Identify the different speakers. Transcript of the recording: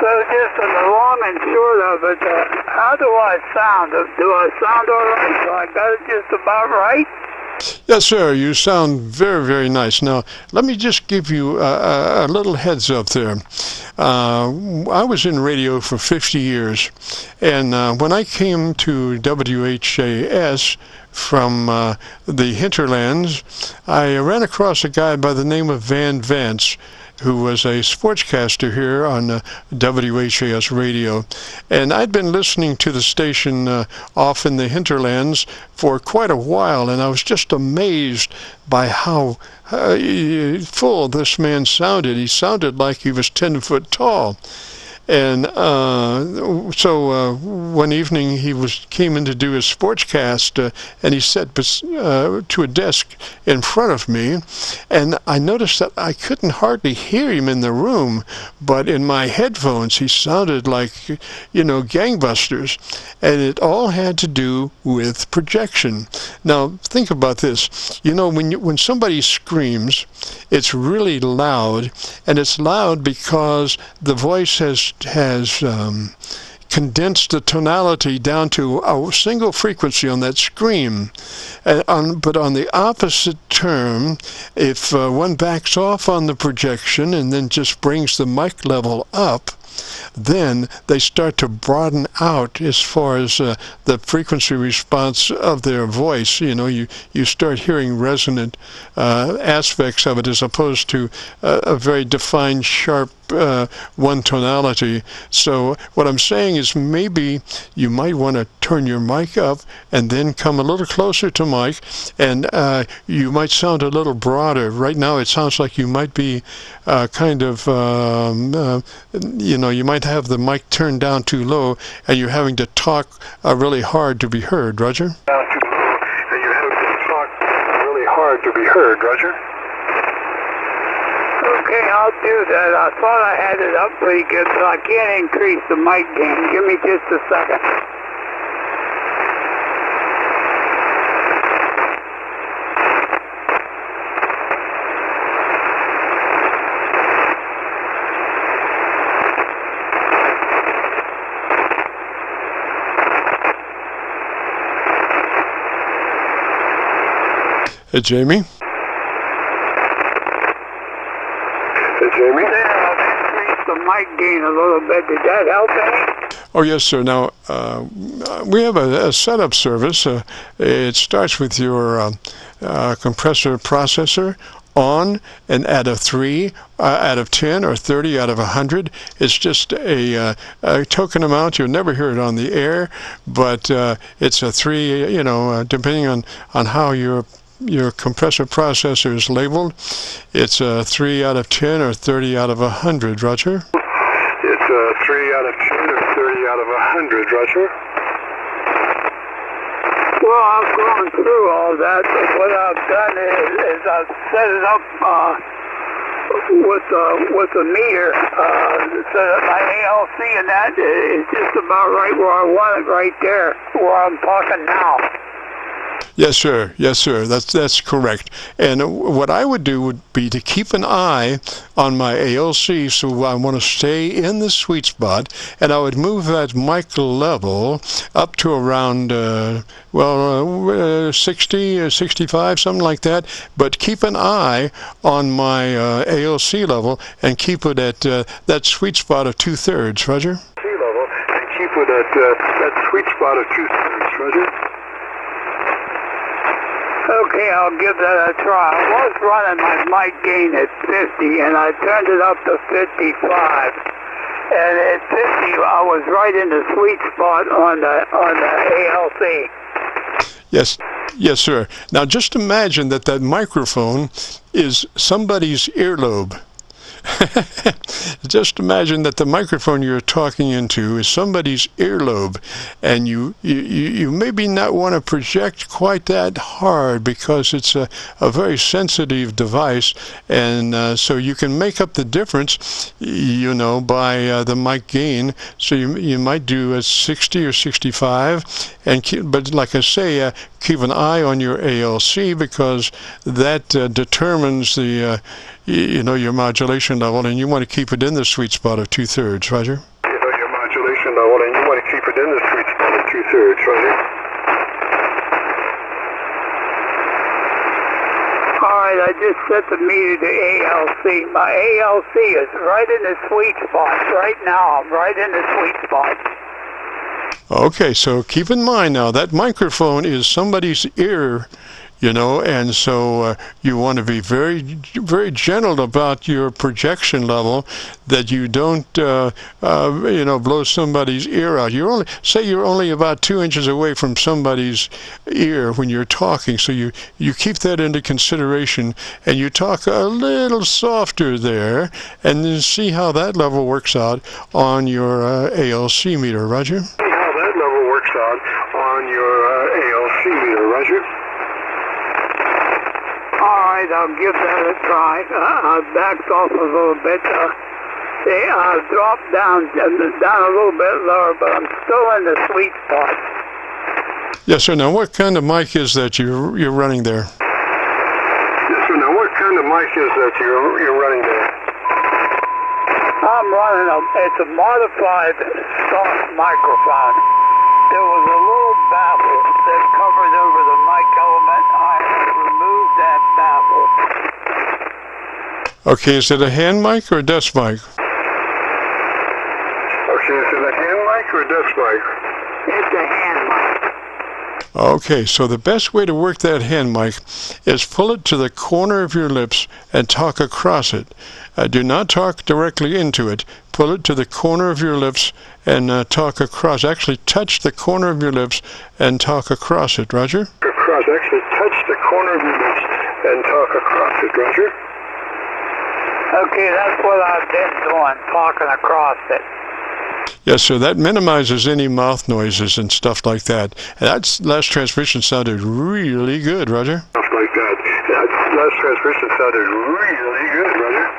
Speaker 1: So just the long and short of it, how do I sound? Do I sound all right? Do I got it just about right?
Speaker 2: Yes, sir. You sound very, very nice. Now, let me just give you a little heads up there. I was in radio for 50 years, and when I came to WHAS from the hinterlands, I ran across a guy by the name of Van Vance, who was a sportscaster here on WHAS radio. And I'd been listening to the station off in the hinterlands for quite a while, and I was just amazed by how full this man sounded. He sounded like he was 10 foot tall. And so one evening he came in to do his sportscast, and he sat to a desk in front of me, and I noticed that I couldn't hardly hear him in the room, but in my headphones he sounded like, gangbusters, and it all had to do with projection. Now think about this. When somebody screams, it's really loud, and it's loud because the voice has condensed the tonality down to a single frequency on that scream. But on the opposite term, if one backs off on the projection and then just brings the mic level up, then they start to broaden out as far as the frequency response of their voice. You start hearing resonant aspects of it as opposed to a very defined, sharp one tonality. So what I'm saying is maybe you might want to turn your mic up and then come a little closer to mic, and you might sound a little broader. Right now it sounds like you might be you might have the mic turned down too low and you're having to talk really hard to be heard. Roger?
Speaker 3: Down too low and you're having to talk really hard to be heard. Roger?
Speaker 1: Okay, I'll do that. I thought I had it up pretty good, but I can't increase the mic gain. Give me just a second.
Speaker 2: Hey, Jamie?
Speaker 3: Jamie?
Speaker 1: I've increased the mic gain a little bit. Did that help any?
Speaker 2: Oh, yes, sir. Now, we have a setup service. It starts with your compressor processor on, and out of 3, out of 10, or 30 out of 100. It's just a token amount. You'll never hear it on the air, but it's a 3, depending on how your compressor processor is labeled. It's a 3 out of 10 or 30 out of 100. Roger?
Speaker 3: It's a 3 out of 10 or 30 out of 100. Roger?
Speaker 1: Well, I've gone through all that, but what I've done is I've set it up with the meter, so that my ALC and that is just about right where I want it, right there, where I'm talking now.
Speaker 2: Yes, sir. Yes, sir. That's correct. And what I would do would be to keep an eye on my ALC, so I want to stay in the sweet spot, and I would move that mic level up to around 60 or 65, something like that. But keep an eye on my ALC level and keep it at that sweet spot of 2/3. Roger?
Speaker 3: C level and keep it at that sweet spot of 2/3. Roger?
Speaker 1: Okay, I'll give that a try. I was running my mic gain at 50, and I turned it up to 55. And at 50, I was right in the sweet spot on the ALC.
Speaker 2: Yes, sir. Now, just imagine that microphone is somebody's earlobe. Just imagine that the microphone you're talking into is somebody's earlobe, and you maybe not want to project quite that hard because it's a very sensitive device, and so you can make up the difference, by the mic gain. So you might do a 60 or 65, but like I say, keep an eye on your ALC, because that determines the your modulation level, and you want to keep it in the sweet spot of 2/3. Roger?
Speaker 1: just set the meter to ALC. My ALC is right in the sweet spot. Right now, I'm right in the sweet spot.
Speaker 2: Okay, so keep in mind now that microphone is somebody's ear, you know, and so you want to be very, very gentle about your projection level, that you don't, you know, blow somebody's ear out. You're only about 2 inches away from somebody's ear when you're talking, so you keep that into consideration, and you talk a little softer there, and then see how that level works out on your ALC meter. Roger?
Speaker 3: On your ALC meter, Roger.
Speaker 1: All right, I'll give that a try. I backed off a little bit. I dropped down a little bit lower, but I'm still in the sweet spot.
Speaker 2: Yes, sir. Now, what kind of mic is that you're running there?
Speaker 3: Yes, sir. Now, what kind of mic is that you're running there?
Speaker 1: I'm running it's a modified soft microphone. There was a little baffle that covered over the mic element. I removed that baffle.
Speaker 2: Okay, is it a hand mic or a desk mic?
Speaker 3: Okay, is it a hand mic or a desk mic?
Speaker 1: It's a hand mic.
Speaker 2: Okay, so the best way to work that hand mic is pull it to the corner of your lips and talk across it. Do not talk directly into it. Pull it to the corner of your lips and talk across. Actually, touch the corner of your lips and talk across it. Roger?
Speaker 3: Across. Actually, touch the corner of your lips and talk across it. Roger?
Speaker 1: Okay, that's what I've been doing, talking across it.
Speaker 2: Yes, sir. That minimizes any mouth noises and stuff like that. That last transmission sounded really good, Roger.
Speaker 3: Stuff like that. That last transmission sounded really good, Roger.